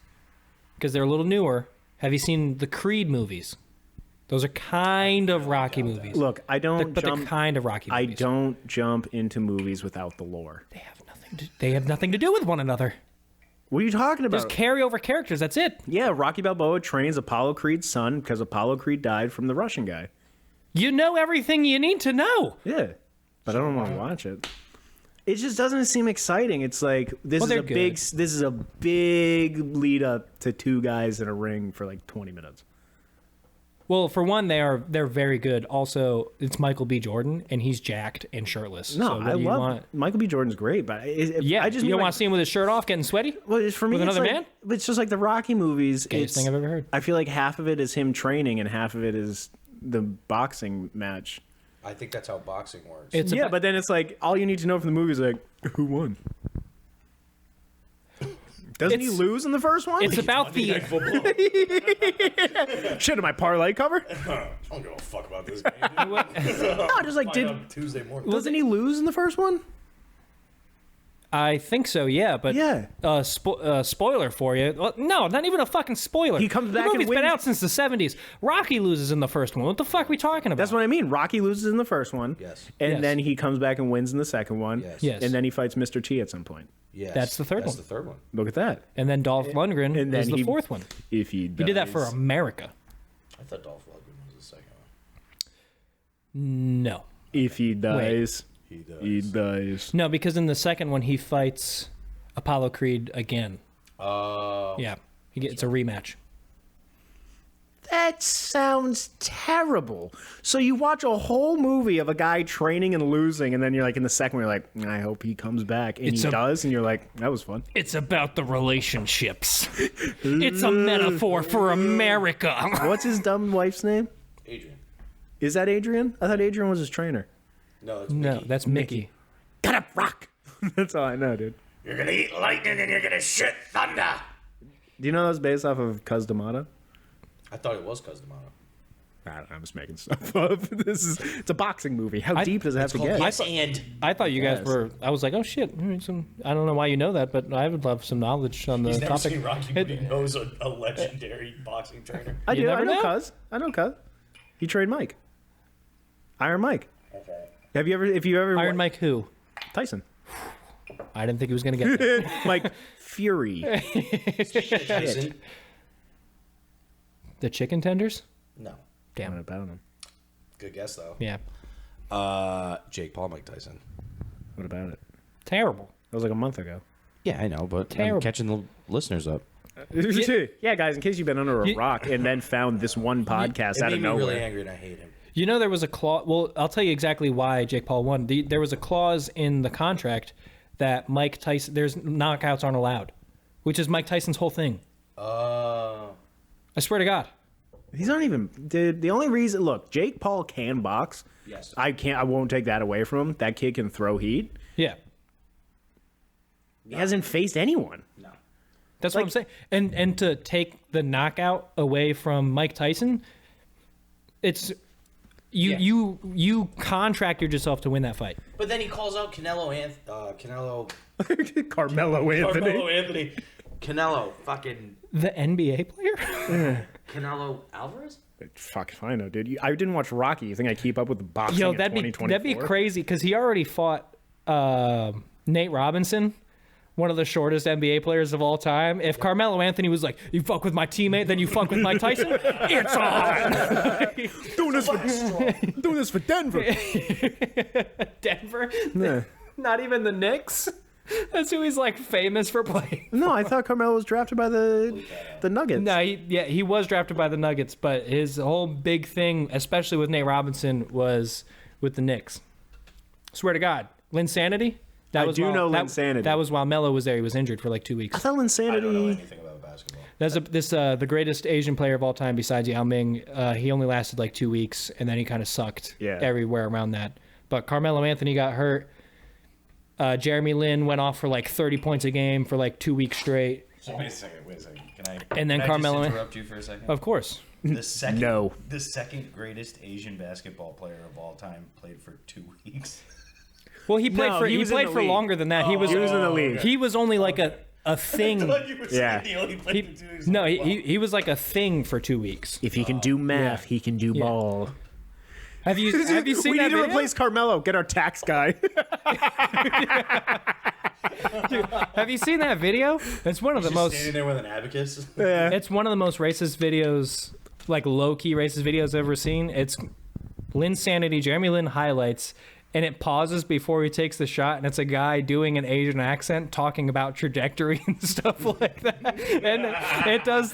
because they're a little newer. Have you seen the Creed movies? Those are kind of Rocky movies. Look, I don't But they're jump. kind of Rocky I movies. don't jump into movies without the lore. They have nothing to do with one another. What are you talking Just about? carry over characters. That's it. Yeah, Rocky Balboa trains Apollo Creed's son because Apollo Creed died from the Russian guy. You know everything you need to know. Yeah, but I don't want to watch it. It just doesn't seem exciting. It's like Well, they're good. this is a big lead up to two guys in a ring for like 20 minutes. Well, for one, they're very good. Also, it's Michael B. Jordan, and he's jacked and shirtless. No, so what I do you love want? Michael B. Jordan's great, but Yeah, I just you don't mean, want to see him with his shirt off, getting sweaty. Well, it's for me, with it's another like, man? but it's just like the Rocky movies. Gayest thing I've ever heard. I feel like half of it is him training, and half of it is the boxing match. I think that's how boxing works. It's Yeah, about- but then it's like all you need to know from the movie is like who won. Doesn't he It's- lose in the first one? it's about Monday the Night Football. Shit, am I parlay cover? I don't give a fuck about this game. No, just like Find out Tuesday morning. doesn't he lose in the first one? I think so, yeah. But Yeah. spoiler for you. Well, no, not even a fucking spoiler. He comes back The and movie's been wins- out since the 70s. Rocky loses in the first one. What the fuck are we talking about? That's what I mean. Rocky loses in the first one. Yes. And Yes. then he comes back and wins in the second one. Yes. Yes. And then he fights Mr. T at some point. Yes. That's the third That's one. the third one. Look at that. And then Dolph Lundgren and then is the he- fourth one. If he He did that for America. I thought Dolph Lundgren was the second one. No. If he dies, He does. he dies. No, because in the second one, he fights Apollo Creed again. Oh. Yeah. It's a rematch. That sounds terrible. So you watch a whole movie of a guy training and losing, and then you're like, in the second one, you're like, I hope he comes back. And It's he a- does, and you're like, that was fun. It's about the relationships. It's a metaphor for America. What's his dumb wife's name? Adrian. Is that Adrian? I thought Adrian was his trainer. No, it's No, Mickey. that's Mickey. Got up, rock. That's all I know, dude. You're gonna eat lightning and you're gonna shit thunder. Do you know that was based off of Cuz D'Amato? I thought it was Cuz D'Amato. I don't know, I'm just making stuff up. It's a boxing movie. How deep does it have to get? Yes, and I thought you guys Yes. were. I was like, oh shit. I don't know why you know that, but I would love some knowledge on the he's never topic. seen Rocky, but he knows a legendary boxing trainer. I You do. I never know know. Cuz. I know Cuz. He trained Mike. Iron Mike. Okay. Have you ever? If you ever Iron Mike who? Tyson. I didn't think he was gonna get there. Mike Fury. Tyson? The chicken tenders. No. I Damn. don't know. Good guess though. Yeah. Jake Paul, Mike Tyson. What about it? Terrible. That was like a month ago. Yeah, I know, but Terrible. I'm catching the listeners up. Yeah, guys, in case you've been under a rock and then found this one podcast It out made of me nowhere. really angry, and I hate him. You know, there was a clause. Well, I'll tell you exactly why Jake Paul won. There was a clause in the contract that Mike Tyson, there's knockouts aren't allowed, which is Mike Tyson's whole thing. I swear to God. He's not even. Dude, the only reason. Look, Jake Paul can box. Yes. I can't. I won't take that away from him. That kid can throw heat. Yeah. He hasn't faced anyone. No. That's what I'm saying. And to take the knockout away from Mike Tyson, it's you contracted yourself to win that fight. But then he calls out Canelo Carmelo Anthony. Carmelo Anthony. Canelo, fucking The NBA player? Canelo Alvarez? Fuck if I know, dude. I didn't watch Rocky. You think I keep up with the boxing? Yo, in that'd be 2024? crazy because he already fought Nate Robinson, one of the shortest NBA players of all time. If Carmelo Anthony was like, "You fuck with my teammate, then you fuck with Mike Tyson," it's on. Doing this for Denver. Denver, Yeah. not even the Knicks. That's who he's like famous for playing. No, I thought Carmelo was drafted by the Nuggets. No, he was drafted by the Nuggets, but his whole big thing, especially with Nate Robinson, was with the Knicks. Swear to God, Linsanity. I do know Linsanity. That was while Melo was there. He was injured for like 2 I weeks. thought I don't know Insanity. anything about basketball. basketball. The greatest Asian player of all time besides Yao Ming. He only lasted like 2 weeks, and then he kind of sucked everywhere around that. But Carmelo Anthony got hurt. Jeremy Lin went off for like 30 points a game for like 2 weeks straight. So wait a second. And then can Carmelo. I just interrupt you for a second? Of course. The second greatest Asian basketball player of all time played for 2 weeks. Well, he played for longer than that. He was in the league. He was only like a thing. He only played for 2 weeks. No, he was like a thing for 2 weeks. If he can do math, he can do ball. Have you seen that video? We need to replace Carmelo. Get our tax guy. Dude, have you seen that video? It's one of the most standing there with an abacus. Yeah. It's one of the most racist videos, like low-key racist videos I've ever seen. It's Linsanity, Jeremy Lin highlights, and it pauses before he takes the shot, and it's a guy doing an Asian accent talking about trajectory and stuff like that. And it does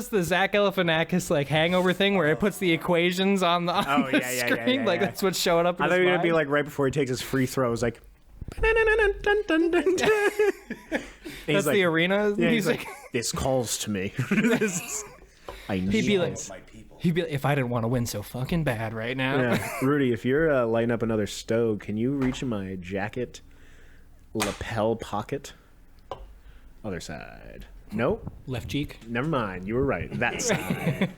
the Zach Galifianakis like hangover thing where it puts the equations on the screen. Yeah. Like that's what's showing up in I thought his you were gonna mind. be like right before he takes his free throws, like. That's the arena Yeah, he's music. like, this calls to me. I need He'd be like, My people. He'd be like, if I didn't want to win so fucking bad right now. Yeah. Rudy, if you're lighting up another stove, can you reach in my jacket lapel pocket? Other side. Nope. Left cheek. Never mind. You were right. That side.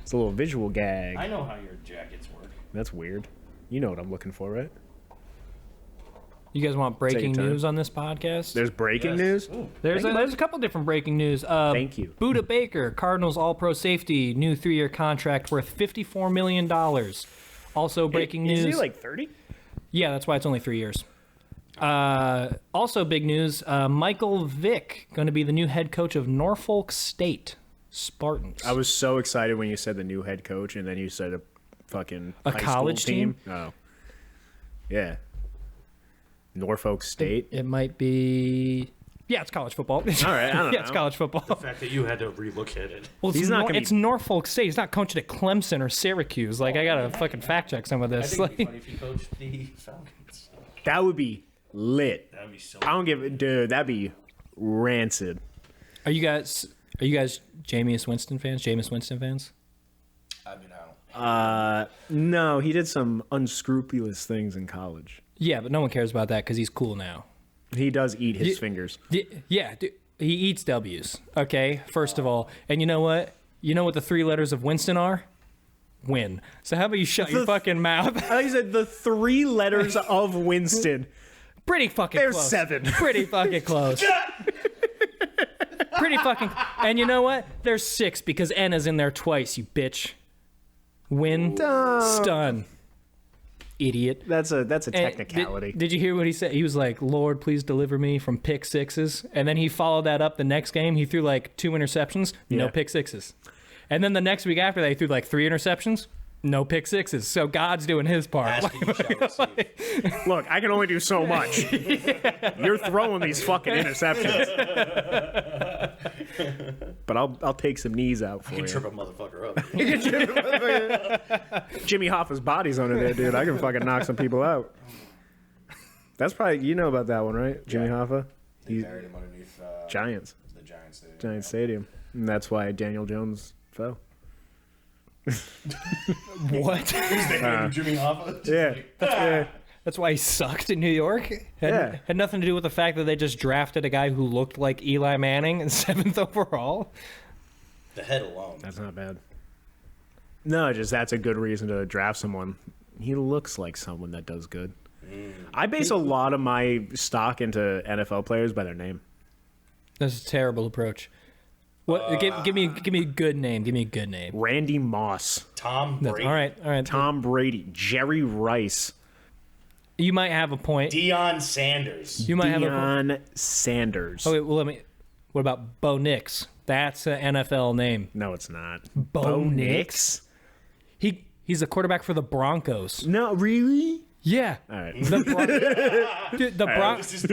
It's a little visual gag. I know how your jackets work. That's weird. You know what I'm looking for, right? You guys want breaking time. news on this podcast? There's breaking news? Ooh. There's a couple different breaking news. Thank you. Buda Baker, Cardinals All-Pro safety, new 3-year contract worth $54 million. Also breaking news. Is he like 30? Yeah, that's why it's only 3 years. Also big news, Michael Vick going to be the new head coach of Norfolk State Spartans. I was so excited when you said the new head coach and then you said a fucking high school college team? Oh. Yeah. Norfolk State. It might be... Yeah, it's college football. All right, I don't know. Yeah, it's college football. The fact that you had to relook at it. Well, He's not gonna it's be- Norfolk State. He's not coaching at Clemson or Syracuse. Like, I gotta fucking fact check some of I this. think it'd be Like, funny if you coached the Falcons. That would be lit. That'd be so. I don't give a dude. That'd be rancid. are you guys Jameis Winston fans? I mean, I don't. No, he did some unscrupulous things in college. Yeah, but no one cares about that because he's cool now. He does eat his fingers. Yeah, dude, he eats W's. Okay, first of all, and you know what? You know what the 3 letters of Winston are? Win. So how about you shut your fucking mouth? I thought you said the 3 letters of Winston. Pretty fucking There's close. 7. Pretty fucking close. Pretty fucking. And you know what? There's 6 because N is in there twice. You bitch. Win. Stun. Idiot. That's a And technicality. Did you hear what he said? He was like, "Lord, please deliver me from pick sixes." And then he followed that up the next game. He threw like 2 interceptions, no Yeah. pick sixes. And then the next week after that, he threw like 3 interceptions, no pick sixes. So God's doing his part. Ask and you shall receive. Look, I can only do so much. You're throwing these fucking interceptions. But I'll take some knees out for You you. can trip a motherfucker up. Jimmy Hoffa's body's under there, dude. I can fucking knock some people out. That's probably, you know about that one, right? Jimmy Hoffa? They buried him underneath Giants. the Giants. Stadium. Giant Stadium. And that's why Daniel Jones fell. What? Jimmy Hoffa. Yeah. Yeah. That's why he sucked in New York. Had nothing to do with the fact that they just drafted a guy who looked like Eli Manning in 7th overall. The head alone. That's not bad. No, just that's a good reason to draft someone. He looks like someone that does good. I base a lot of my stock into NFL players by their name. That's a terrible approach. What? Give me a good name. Give me a good name. Randy Moss, Tom Brady. All right. Tom Brady, Jerry Rice, You might have a point. Deion Sanders. You might have a point. Deion Sanders. Oh, wait, well, what about Bo Nix? That's an NFL name. No, it's not. Bo Nix? He's a quarterback for the Broncos. No, really? Yeah. All right. Dude, the Broncos. This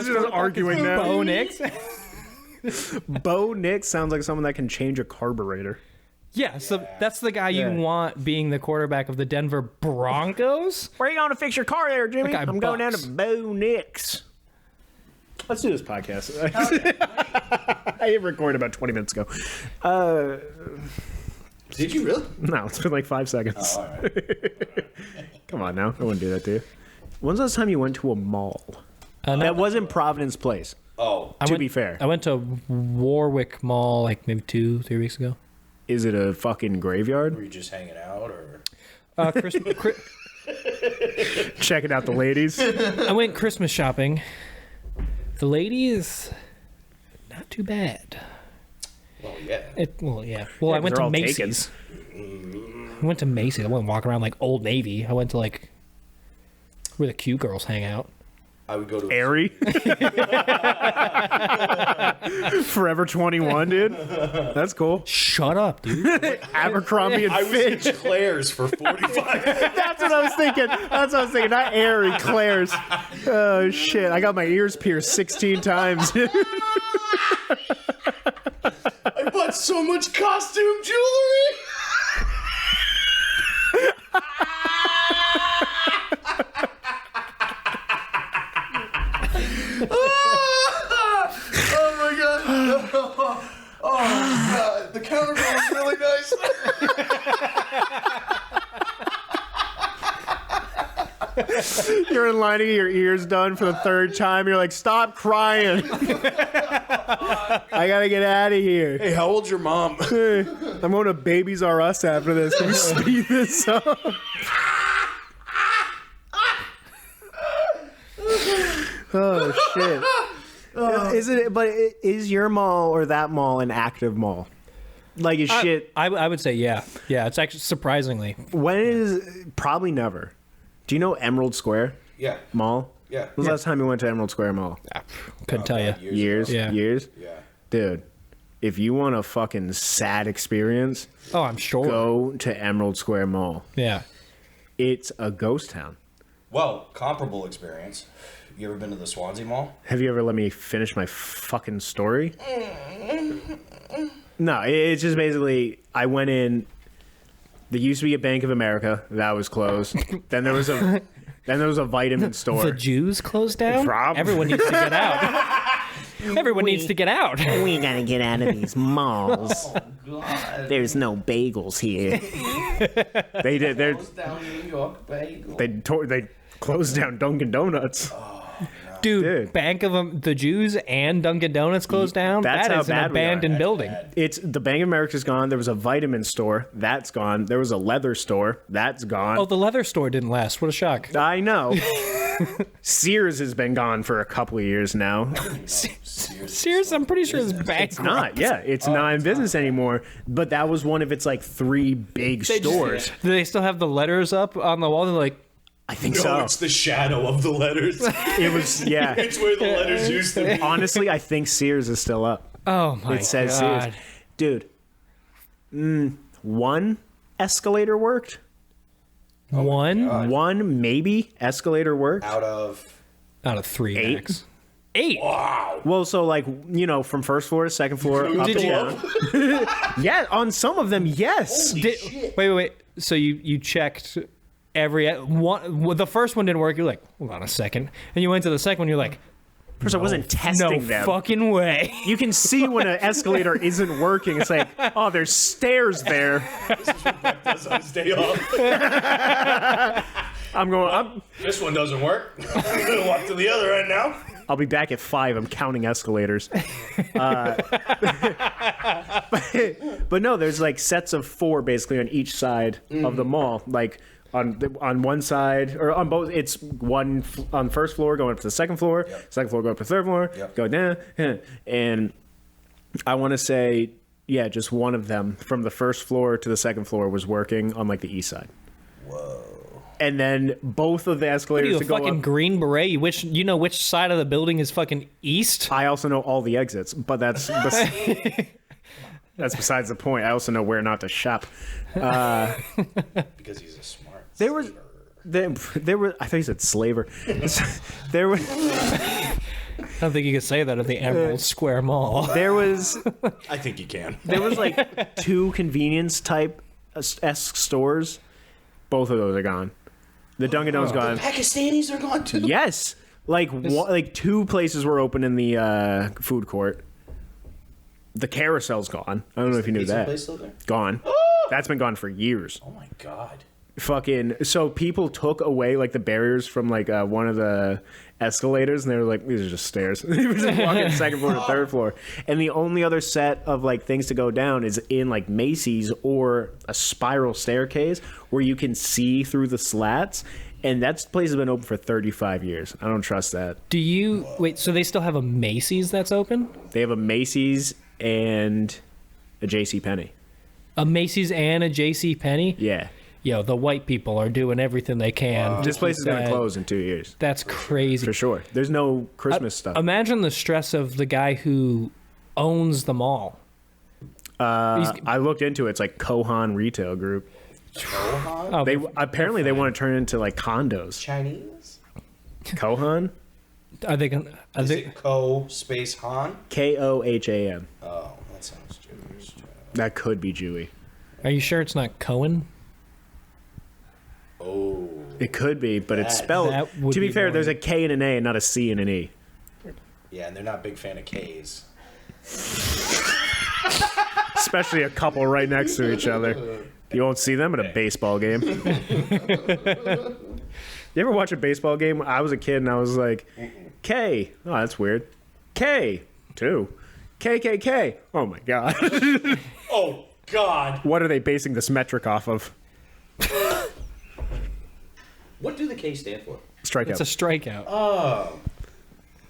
is just arguing now. Bo Nix. Bo Nix sounds like someone that can change a carburetor. Yeah, so that's the guy you Yeah. want being the quarterback of the Denver Broncos. Where are you going to fix your car there, Jimmy? That guy I'm going down bucks. to Bo Nix. Let's do this podcast. I hit record about 20 minutes ago. Did you really? No, it's been like 5 seconds. Oh, all right. Come on now. I wouldn't do that to you. When's the last time you went to a mall? No, That wasn't Providence Place, Oh, to be fair. I went to Warwick Mall like maybe 2-3 weeks ago. Is it a fucking graveyard? were you just hanging out or? Checking out the ladies. I went Christmas shopping. The ladies, not too bad. Well, yeah. Yeah. Well, I went they're to all Macy's. I went to Macy's. I wouldn't walk around like Old Navy. I went to like where the cute girls hang out. I would go to Airy. Forever 21, dude. That's cool. Shut up, dude. Abercrombie and I was Fitch. in Claire's for 45. That's what I was thinking. That's what I was thinking. Not Airy, Claire's. Oh, shit. I got my ears pierced 16 times. I bought so much costume jewelry. Oh my god! Oh god! The counter is really nice. You're in line to get your ears done for the third time. You're like, stop crying. I gotta get out of here. Hey, how old's your mom? I'm going to Babies R Us after this. Can you speed this up? Oh shit! Is it? But is your mall or that mall an active mall? Like is shit? I would say yeah. Yeah, it's actually surprisingly. When is probably never? Do you know Emerald Square Yeah. Mall? Yeah. When was the last time you went to Emerald Square Mall? Couldn't tell you. Years. Yeah. Years. Yeah. Dude, if you want a fucking sad experience, Oh, I'm sure. go to Emerald Square Mall. Yeah. It's a ghost town. Well, comparable experience. You ever been to the Swansea Mall? Have you ever let me finish my fucking story? No, it's just basically I went in. There used to be a Bank of America that was closed. Then there was a vitamin store. The Jews closed down? Prob- Everyone needs to get out. Everyone needs to get out. We gotta get out of these malls. Oh god! There's no bagels here. They did. Down New York bagel. They closed down Dunkin' Donuts. Dude, Bank of the Jews and Dunkin' Donuts closed down? That's That how is an bad we are. abandoned building. It's the Bank of America's gone. There was a vitamin store that's gone. There was a leather store that's gone. Oh, the leather store didn't last. What a shock. I know. Sears has been gone for a couple of years now. Sears, I'm pretty sure it's bankrupt. It's not. Yeah, it's not in business anymore. But that was one of its like 3 big stores. Do they still have the letters up on the wall? They're like, I think No, so. it's the shadow of the letters. It was yeah. It's where the letters used to be. Honestly, I think Sears is still up. oh my It says God. Sears. Dude, one escalator worked. One maybe escalator worked. Out of Out of 3 8. max. 8? wow. Well, so like from first floor to second floor up Did and you- down. Yeah, on some of them, yes. Wait. So you checked every one. Well, the first one didn't work. You're like, hold on a second. And you went to the second one. You're like, First, I wasn't testing no them. fucking way. You can see when an escalator isn't working. It's like, oh, there's stairs there. That's on his day off. This one doesn't work. I'm gonna walk to the other end now. I'll be back at 5. I'm counting escalators. But no, there's like sets of 4 basically on each side of the mall. Like on one side or on both, it's one on the first floor going up to the second floor, second floor going up to the third floor, go down. And I want to say, yeah, just one of them from the first floor to the second floor was working on like the east side. Whoa. And then both of the What are escalators you, a to go fucking up. Green Beret? You know which side of the building is fucking east? I also know all the exits, but that's besides the point. I also know where not to shop. Because he's a smart. There was, there were. I thought you said slaver. There was, I don't think you could say that at the Emerald Square Mall. there was, I think you can. there was like 2 convenience type esque stores. Both of those are gone. The Dunkin' Donuts gone. Pakistanis are gone too. Yes, Like 2 places were open in the food court. The carousel's gone. I don't know if you knew Pizza that. place still there? Gone. That's been gone for years. Oh my god. Fucking so people took away like the barriers from like one of the escalators, and they were like, these are just stairs. They were just walking second floor to third floor, and the only other set of like things to go down is in like Macy's or a spiral staircase where you can see through the slats. And that place has been open for 35 years. I don't trust that. Do you wait? So they still have a Macy's that's open? They have a Macy's and a JCPenney. A Macy's and a JCPenney? Yeah. Yo, the white people are doing everything they can. This place is going to That- close in 2 years. That's crazy. For sure. There's no Christmas stuff. Imagine the stress of the guy who owns the mall. I looked into it. It's like Kohan Retail Group. Oh, They apparently they want to turn it into like condos. Chinese? Kohan? are they gonna? Are Is they, it Co Space Han? Kohan. Oh, that sounds Jewish. That could be Jewy. are you sure it's not Cohen? Oh. It could be, but it's spelled. that would To be be fair, more- there's a K and an A and not a C and an E. Yeah, and they're not a big fan of K's. Especially a couple right next to each other. You won't see them at a baseball game. You ever watch a baseball game? I was a kid and I was like, K. Oh, that's weird. K. 2. KKK. Oh my God. Oh, God. What are they basing this metric off of? What do the K stand for? Strikeout. It's a strikeout. Oh.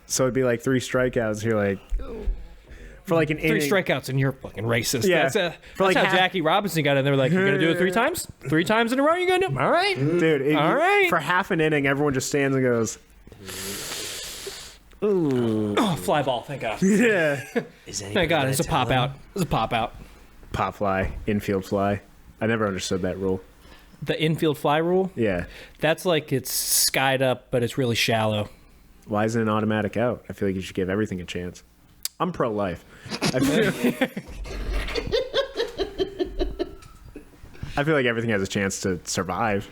So it'd be like 3 strikeouts. You're like, for like an 3 inning. strikeouts and you're fucking racist. Yeah. That's For like how half- Jackie Robinson got in. They were like, you're going to do it 3 times? 3 times in a row you're going to do it? All right. Dude, All right. for half an inning, everyone just stands and goes, ooh. Oh, fly ball. Thank God. Yeah. Thank God. It's a pop out. It's a pop out. Pop fly, infield fly. I never understood that rule. The infield fly rule? Yeah. That's like it's skied up, but it's really shallow. Why isn't it an automatic out? I feel like you should give everything a chance. I'm pro-life. I feel like everything has a chance to survive.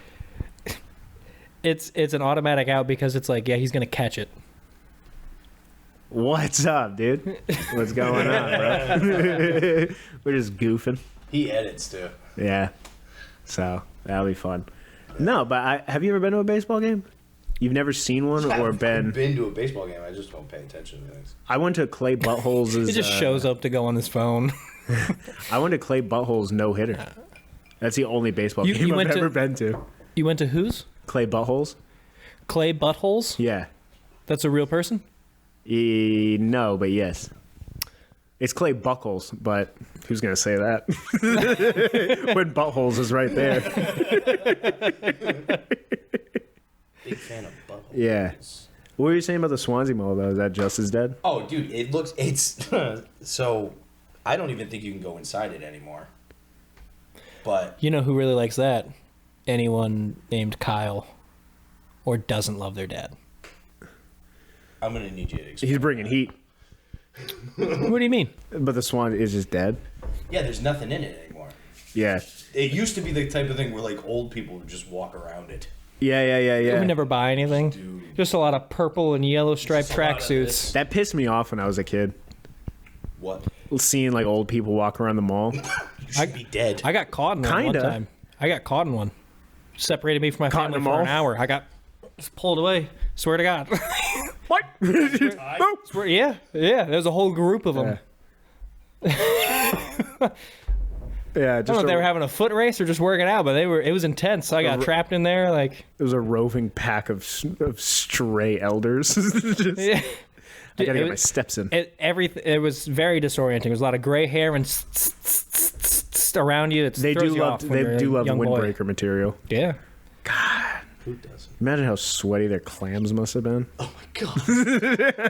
It's an automatic out because it's like, yeah, he's going to catch it. What's up, dude? What's going on, bro? We're just goofing. He edits, too. Yeah. So, that'll be fun. No, but have you ever been to a baseball game? You've never seen one or I've been... been to a baseball game. I just don't pay attention to things. I went to Clay Buttholes'... He just shows up to go on his phone. I went to Clay Buttholes' no-hitter. That's the only baseball You- game you I've went to- ever been to. You went to whose? Clay Buttholes? Clay Buttholes? Yeah. That's a real person? No, but yes. It's Clay Buckles, but who's going to say that? When Buttholes is right there. Big fan of buttholes. Yeah. What were you saying about the Swansea Mall, though? Is that just as dead? Oh, dude, it's so I don't even think you can go inside it anymore. But You know who really likes that? Anyone named Kyle or doesn't love their dad. I'm gonna need you to explain. He's bringing heat. What do you mean? But the Swan is just dead? Yeah, there's nothing in it anymore. Yeah. It used to be the type of thing where like old people would just walk around it. Yeah. We never buy anything. Dude. Just a lot of purple and yellow striped Just a lot of tracksuits. this. That pissed me off when I was a kid. What? Seeing like old people walk around the mall. You should be dead. I got caught in one Kinda. time. I got caught in one. Separated me from my Caught in family a for mall? an hour. I got pulled away. Swear to God. What? Swear, yeah. There's a whole group of them. Yeah, I don't know if they were having a foot race or just working out, but it was intense. So I got trapped in there. Like, it was a roving pack of stray elders. Just- yeah. I gotta It get my was- steps in. It was very disorienting. There was a lot of gray hair and around you. They throws do you love off when you're a love young boy. windbreaker material. Yeah. Who doesn't? Imagine how sweaty their clams must have been. Oh my god.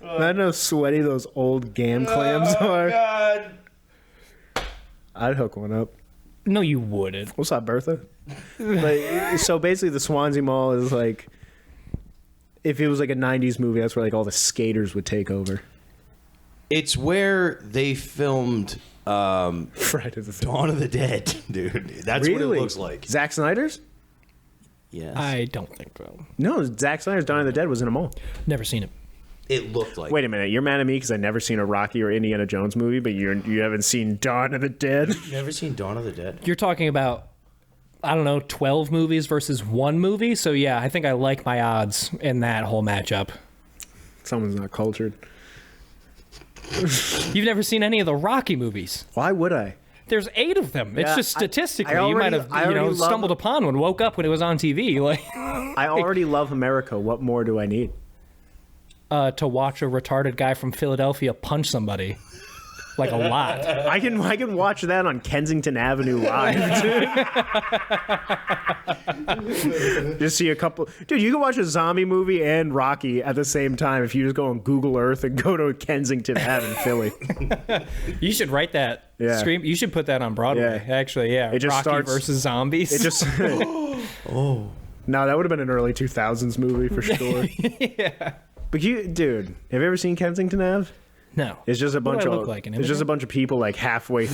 Imagine how sweaty those old gam clams are. God. I'd hook one up. No, you wouldn't. What's up, Bertha? Like, so basically, the Swansea Mall is like, if it was like a '90s movie, that's where like all the skaters would take over. It's where they filmed Friday the 13th. Dawn of the Dead, dude. That's what it looks like. Zack Snyder's? Yes. I don't think so. No, Zack Snyder's Dawn of the Dead was in them all. Never seen it. It looked like. Wait a minute, you're mad at me because I've never seen a Rocky or Indiana Jones movie, but you haven't seen Dawn of the Dead? You never seen Dawn of the Dead? You're talking about, I don't know, 12 movies versus one movie. So yeah, I think I like my odds in that whole matchup. Someone's not cultured. You've never seen any of the Rocky movies. Why would I? There's 8 of them. It's Yeah, just statistically, I you might already- have stumbled upon one, woke up when it was on TV. Like I already love America. What more do I need? to watch a retarded guy from Philadelphia punch somebody. Like a lot. I can watch that on Kensington Avenue live, dude. Just see a couple. Dude, you can watch a zombie movie and Rocky at the same time if you just go on Google Earth and go to Kensington Ave in Philly. You should write that. Yeah. Scream. You should put that on Broadway. Yeah. Actually, yeah. It just Rocky starts- versus zombies. It just. Oh. No, that would have been an early 2000s movie for sure. Yeah. But dude, have you ever seen Kensington Ave? No. It's just a What bunch do I of. look like, an It's just a immigrant? bunch of people like halfway.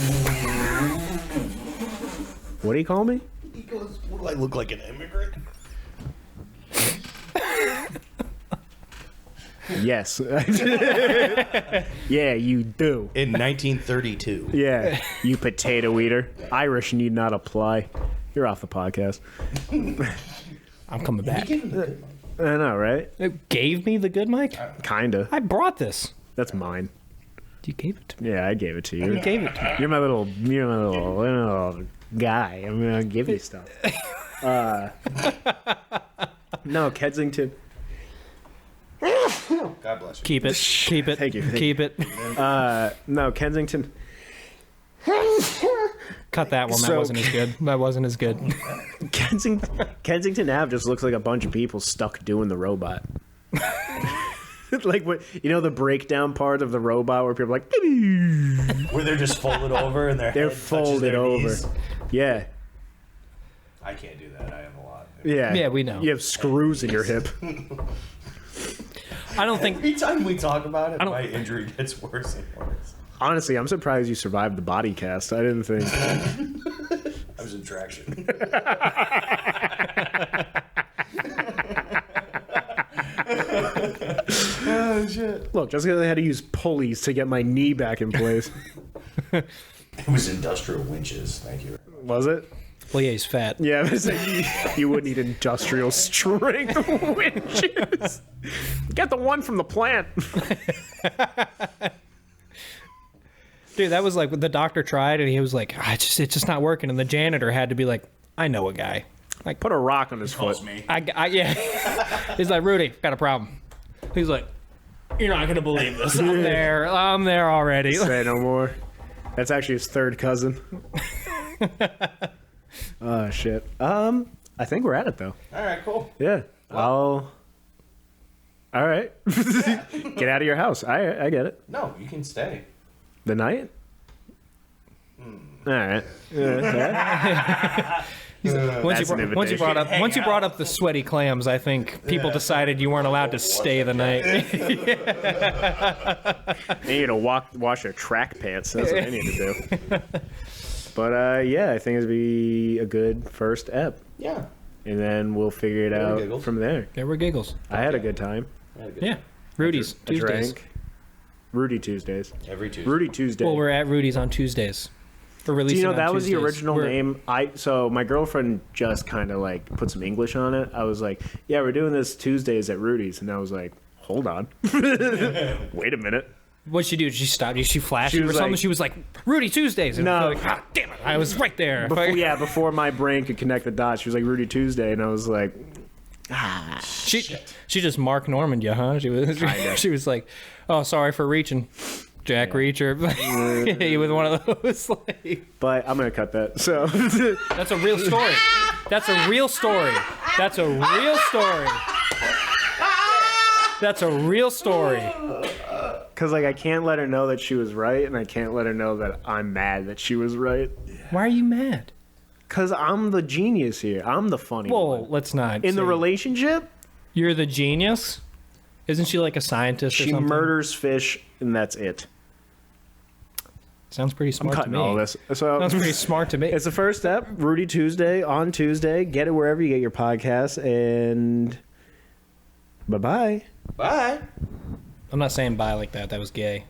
What do you call me? He goes, "What do I look like, an immigrant?" Yes. Yeah, you do. In 1932. Yeah, you potato eater. Irish need not apply. You're off the podcast. I'm coming back. I know, right? It gave me the good mic? Kinda. I brought this. That's mine. You gave it to me. Yeah, I gave it to you. You gave it to me. You're my little guy. I'm gonna give you stuff. No, Kensington. God bless you. Keep it. Keep it. Thank you. Keep it. No, Kensington. Cut that one. So- That wasn't as good. That wasn't as good. Kensington Ave just looks like a bunch of people stuck doing the robot. Like what the breakdown part of the robot where people are like Where they're just folded over and their they're head touches folded their over. knees. Yeah. I can't do that. I have a lot. Yeah. Yeah, we know. You have screws in your hip. I don't think. Every time we talk about it, don't- my injury gets worse and worse. Honestly, I'm surprised you survived the body cast. I didn't think. I was in traction. Oh shit! Look, just because I had to use pulleys to get my knee back in place. It was industrial winches. Thank you. Was it? Well, yeah, he's fat. Yeah, it was like, you would need industrial strength winches. Get the one from the plant. Dude, that was like the doctor tried, and he was like, it's just not working. And the janitor had to be like, I know a guy. Like, Put a rock on his foot. Calls me. yeah. He's like, Rudy, got a problem. He's like, you're not gonna believe this. I'm there already. Say no more. That's actually his third cousin. Oh shit. I think we're at it though. All right, cool. Yeah. All right. Get out of your house. I get it. No, you can stay. The night. All right. That's an Once you brought up the sweaty clams, I think people decided you weren't allowed to stay the night. They need to wash their track pants. That's what they need to do. But yeah, I think it'd be a good first ep, Yeah. and then we'll figure it were out giggles. from there. There were giggles. I had a good time. Yeah. Rudy's I Tuesdays. drank. Rudy Tuesdays. Every Tuesday. Rudy Tuesday. Well, we're at Rudy's on Tuesdays. We're Do releasing you know on that was the Tuesdays. original name? So my girlfriend just kind of like put some English on it. I was like, yeah, we're doing this Tuesdays at Rudy's, and I was like, hold on, wait a minute. What'd she do? Did she stop you? She flashed She you or was something? like- She was like, Rudy Tuesdays. And No. I was like, ah, damn it. I was right there. Before my brain could connect the dots, she was like Rudy Tuesday, and I was like, She just Mark Norman you, huh? She was like, oh, sorry for reaching. Jack Reacher. Hit you with one of those. Like, but I'm gonna cut that. So that's a real story. That's a real story. That's a real story. That's a real story. because like I can't let her know that she was right, and I can't let her know that I'm mad that she was right. Why are you mad? Because I'm the genius here. I'm the funny Whoa, one. let's not. In the say- relationship, You're the genius? Isn't she like a scientist or she something? murders fish, and that's it. Sounds pretty I'm smart to cutting me. all this. So Sounds pretty smart to me. it's the first step. Rudy Tuesday on Tuesday. Get it wherever you get your podcasts. And bye-bye. Bye. I'm not saying bye like that. That was gay.